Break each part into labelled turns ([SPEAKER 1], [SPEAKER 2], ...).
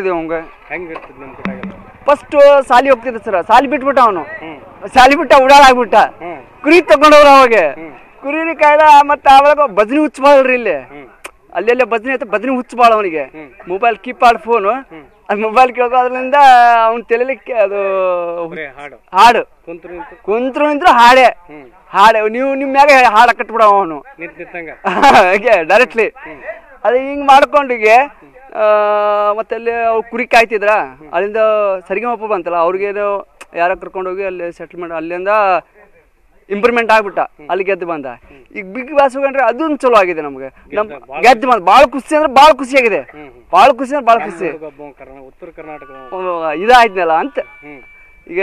[SPEAKER 1] ಕೊಟ್ಟಿದ್ದೀವಿ ಅವಂಗ.
[SPEAKER 2] ಹೆಂಗಿರ್ತದೆ ನಿಮ್ಮ ಕೊಟ್ಟಾಗೆಲ್ಲ?
[SPEAKER 1] ಫಸ್ಟ್ ಸಾಲಿ ಹೋಗ್ತಿದ್ದ ಸರ್, ಸಾಲಿ ಬಿಟ್ಬಿಟ್ಟ ಅವನು, ಸಾಲಿ ಬಿಟ್ಟ ಉಡಾಳಾಗ್ಬಿಟ್ಟ. ಕುರಿ ತಗೊಂಡವ್ರು ಅವಾಗ ಕುರಿ ಕಾಯ್ದ. ಮತ್ತೆ ಅವಾಗ ಬಜ್ನಿ ಹುಚ್ಚಬಾಳ್ರಿ ಇಲ್ಲಿ, ಅಲ್ಲೆಲ್ಲ ಬಜ್ನಿ ಐತೆ, ಬಜ್ನಿ ಹುಚ್ಚಬಾಳ ಅವನಿಗೆ. ಮೊಬೈಲ್ ಕೀಪ್ಯಾಡ್ ಫೋನು, ಅದು ಮೊಬೈಲ್ ಕೇಳ್ಕೋದ್ರಿಂದ ಅವ್ನ ತಲೆಯಲ್ಲಿ ಅದು ಹಾಡು ಕುಂತ್ರು ನಿಂತ್ರು ಹಾಡೆ ನೀವು ನಿಮ್ಮ ಮ್ಯಾಗ ಹಾಡ ಕಟ್ಬಿಡ ಅವನು ಡೈರೆಕ್ಟ್ಲಿ. ಅದು ಹಿಂಗ್ ಮಾಡ್ಕೊಂಡಿಗೆ ಮತ್ತೆ ಅಲ್ಲಿ ಅವ್ರು ಕುರಿ ಕಾಯ್ತಿದ್ರ, ಅಲ್ಲಿಂದ ಸರಿಗಮಪ್ಪ ಬಂತಲ್ಲ, ಅವ್ರಿಗೇನು ಯಾರ ಕರ್ಕೊಂಡೋಗಿ ಅಲ್ಲಿ ಸೆಟ್ಲ್ಮೆಂಟ್, ಅಲ್ಲಿಂದ ಇಂಪ್ರೂವ್ಮೆಂಟ್ ಆಗ್ಬಿಟ್ಟ, ಅಲ್ಲಿ ಗೆದ್ದು ಬಂದ. ಈಗ ಬಿಗ್ ಬಾಸ್ ಹೋಗಂಡ್ರೆ ಅದೊಂದು ಚಲೋ ಆಗಿದೆ ನಮ್ಗೆ, ಗೆದ್ದು ಬಂದ ಭಾಳ ಖುಷಿ ಅಂದ್ರೆ ಭಾಳ ಖುಷಿ ಆಗಿದೆ, ಭಾಳ ಖುಷಿ ಅಂದ್ರೆ ಭಾಳ ಖುಷಿ.
[SPEAKER 2] ಉತ್ತರ ಕರ್ನಾಟಕ
[SPEAKER 1] ಇದಾಯ್ತಲ್ಲ ಅಂತ. ಈಗ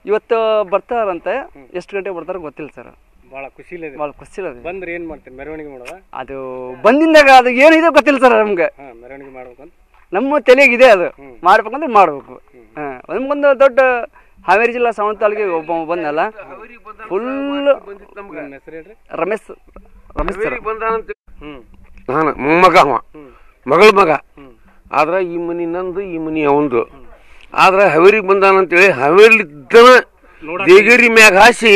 [SPEAKER 1] ಇವತ್ತು ಬರ್ತಾರಂತೆ, ಎಷ್ಟು ಗಂಟೆಗೆ ಬರ್ತಾರ ಗೊತ್ತಿಲ್ಲ ಸರ್.
[SPEAKER 2] ಭಾಳ ಖುಷಿ ಇಲ್ಲ,
[SPEAKER 1] ಭಾಳ ಖುಷಿ ಇಲ್ಲ.
[SPEAKER 2] ಬಂದ್ರೆ ಏನ್ ಮಾಡ್ತೀರಿ, ಮೆರವಣಿಗೆ ಮಾಡೋದ?
[SPEAKER 1] ಅದು ಬಂದಿಂದಾಗ ಅದು ಏನಿದೆ ಗೊತ್ತಿಲ್ಲ ಸರ್ ನಮ್ಗೆ.
[SPEAKER 2] ಮೆರವಣಿಗೆ ಮಾಡ್ಬೇಕಂತ
[SPEAKER 1] ನಮ್ಮ ತಲೆಗಿದೆ, ಅದು ಮಾಡ್ಬೇಕಂದ್ರೆ ಮಾಡ್ಬೇಕು. ನಮ್ಗೊಂದು ದೊಡ್ಡ ಹಾವೇರಿ ಜಿಲ್ಲಾ ಸವಣ ತಾಲೂಕಿಗೆ ಒಬ್ಬ ಬಂದಲ್ಲ, ಫುಲ್ ರಮೇಶ್
[SPEAKER 3] ನಾನು ಮೊಮ್ಮಗ, ಅವ ಮಗಳ ಮಗ. ಆದ್ರ ಈ ಮನಿ ನಂದು, ಈ ಮನಿ ಅವಂದು. ಆದ್ರ ಹಾವೇರಿಗೆ ಬಂದಾನಂತೇಳಿ ಹಾವೇರಿ ದೇಗೇರಿ ಮ್ಯಾಗ ಹಾಸಿ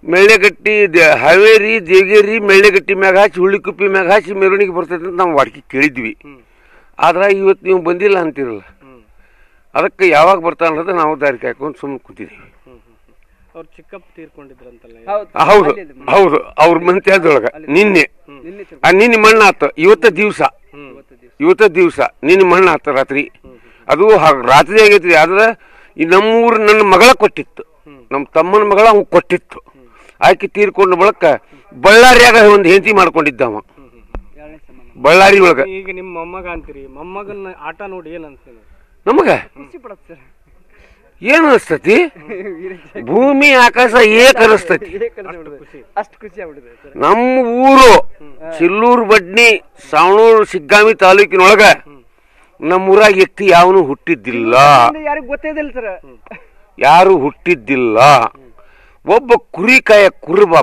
[SPEAKER 3] ಮೆಳ್ಳೆಗಟ್ಟಿ, ಹಾವೇರಿ ದೇಗೇರಿ ಮೆಳ್ಳೆಗಟ್ಟಿ ಮ್ಯಾಗ ಹಾಸಿ ಹುಳ್ಳಿಕುಪ್ಪಿ ಮ್ಯಾಗ ಹಾಸಿ ಮೆರವಣಿಗೆ ಬರ್ತೈತೆ ಅಂತ ನಾವು ವಾಡಿಕೆ ಕೇಳಿದ್ವಿ. ಆದ್ರ ಇವತ್ತು ನೀವು ಬಂದಿಲ್ಲ ಅಂತಿರಲ್ಲ, ಅದಕ್ಕೆ ಯಾವಾಗ ಬರ್ತಾ ಅನ್ನೋದು ನಾವು ದಾರಿ ಕಾಯ್ಕೊಂಡು ಸುಮ್ಮನೆ ಕೂತಿದ್ದೀವಿ.
[SPEAKER 2] ಅವ್ರು ಚಿಕ್ಕಪ್ಪ ತೀರ್ಕೊಂಡಿದ್ರಂತಲ್ಲ?
[SPEAKER 3] ಹೌದು ಹೌದು, ಅವ್ರ ಮಂತ್ಯದೊಳಗ ನಿನ್ನೆ ಮಣ್ಣ ಆತ. ಇವತ್ತ ದಿವಸ ನಿನ್ನೆ ಮಣ್ಣ ಆತ ರಾತ್ರಿ. ಅದು ರಾತ್ರಿ ಆಗೈತಿ. ಆದ್ರೆ ಈ ನಮ್ಮೂರು ನನ್ನ ಮಗಳ ಕೊಟ್ಟಿತ್ತು, ನಮ್ಮ ತಮ್ಮನ ಮಗಳ ಅವ್ ಕೊಟ್ಟಿತ್ತು. ಆಕೆ ತೀರ್ಕೊಂಡ ಬಳಕ ಬಳ್ಳಾರಿಯಾಗ ಒಂದು ಹೆಂಡತಿ ಮಾಡ್ಕೊಂಡಿದ್ದವ, ಬಳ್ಳಾರಿ ಒಳಗ.
[SPEAKER 2] ಈಗ ನಿಮ್ಮ ಮೊಮ್ಮಗ ಅಂತೀರಿ, ಮೊಮ್ಮಗನ ಆಟ ನೋಡಿ ಏನ್ ಅನ್ಸ್ತದೆ
[SPEAKER 3] ನಮಗ? ಏನ್ ಅನಿಸ್ತತಿ? ಭೂಮಿ ಆಕಾಶ ಏಕ್ ಅನಿಸ್ತತಿ. ನಮ್ಮ ಊರು ಸಿಲ್ಲೂರು ಬಡ್ನಿ ಸಾವಣೂರು ಸಿಗ್ಗಾಮಿ ತಾಲೂಕಿನೊಳಗ ನಮ್ಮೂರಾಗ ವ್ಯಕ್ತಿ ಯಾವನು ಹುಟ್ಟಿದ್ದಿಲ್ಲ, ಯಾರು ಹುಟ್ಟಿದ್ದಿಲ್ಲ. ಒಬ್ಬ ಕುರಿಕಾಯ ಕುರುಬ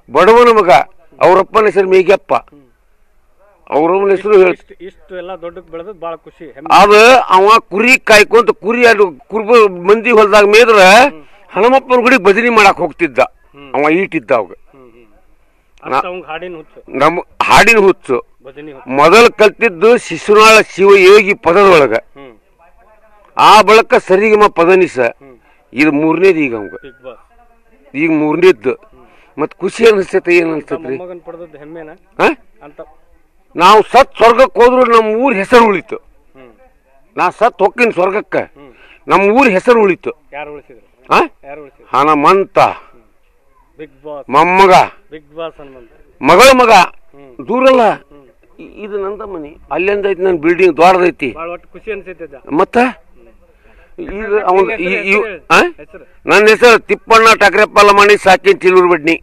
[SPEAKER 3] ಬಡವನ ಮಗ, ಅವರಪ್ಪನ ಹೆಸರು ಮೇಘಪ್ಪ, ಅವ್ರವನ ಹೆಸರು
[SPEAKER 2] ಇಷ್ಟು ಎಲ್ಲ ದೊಡ್ಡಕ್ಕೆ ಬೆಳೆದ್ ಬಹಳ ಖುಷಿ.
[SPEAKER 3] ಅದ ಅವ ಕುರಿ ಕಾಯ್ಕೊಂತ ಕುರಿ ಅದು ಕುರುಬ ಮಂದಿ ಹೊಲದಾಗ ಮೇದ್ರ ಹನುಮಪ್ಪನ ಗುಡಿ ಭಜನಿ ಮಾಡಕ್ ಹೋಗ್ತಿದ್ದ ಅವ. ಈಟಿದ್ದ ಅವಾಗ ನಮ್ಮ ಹಾಡಿನ ಹುಚ್ಚು. ಮೊದಲು ಕಲ್ತಿದ್ದು ಶಿಶುನಾಳ ಶಿವಯೋಗಿ ಪದದೊಳಗ, ಆ ಬಳಕ ಸರಿಗಮ ಪದನಿಸ. ಇದು ಮೂರನೇದು ಈಗ ಅವಂಗ, ಈಗ ಮೂರನೇದ್ದು. ಮತ್ ಖುಷಿ ಅನಿಸ್ತೈತೆ. ಏನ್ ಅನ್ಸ್ತೈತ್ರಿ? ನಾವು ಸತ್ ಸ್ವರ್ಗಕ್ಕೆ ಹೋದ್ರು ನಮ್ಮ ಊರ್ ಹೆಸರು ಉಳಿತು. ನಾ ಸತ್ ಹೋಗ್ತೀನಿ ಸ್ವರ್ಗಕ್ಕ, ನಮ್ಮ ಊರ್ ಹೆಸರು ಉಳಿತು. ಹನುಮಂತ ಮೊಮ್ಮಗ, ಮಗಳ ಮಗ. ದೂರಲ್ಲ, ಇದು ನಂದ ಮನಿ. ಅಲ್ಲಿಂದ ಐತಿ ನನ್ನ ಬಿಲ್ಡಿಂಗ್ ದೊಡ್ಡದೈತಿ. ಮತ್ತ ನನ್ನ ಹೆಸರು ತಿಪ್ಪಣ್ಣ ಟಕ್ರೆಪ್ಪಲ್ಲ ಮಾಡಿ ಸಾಕಿನ್ ಚಿಲ್ಲೂರು ಬಡ್ನಿ.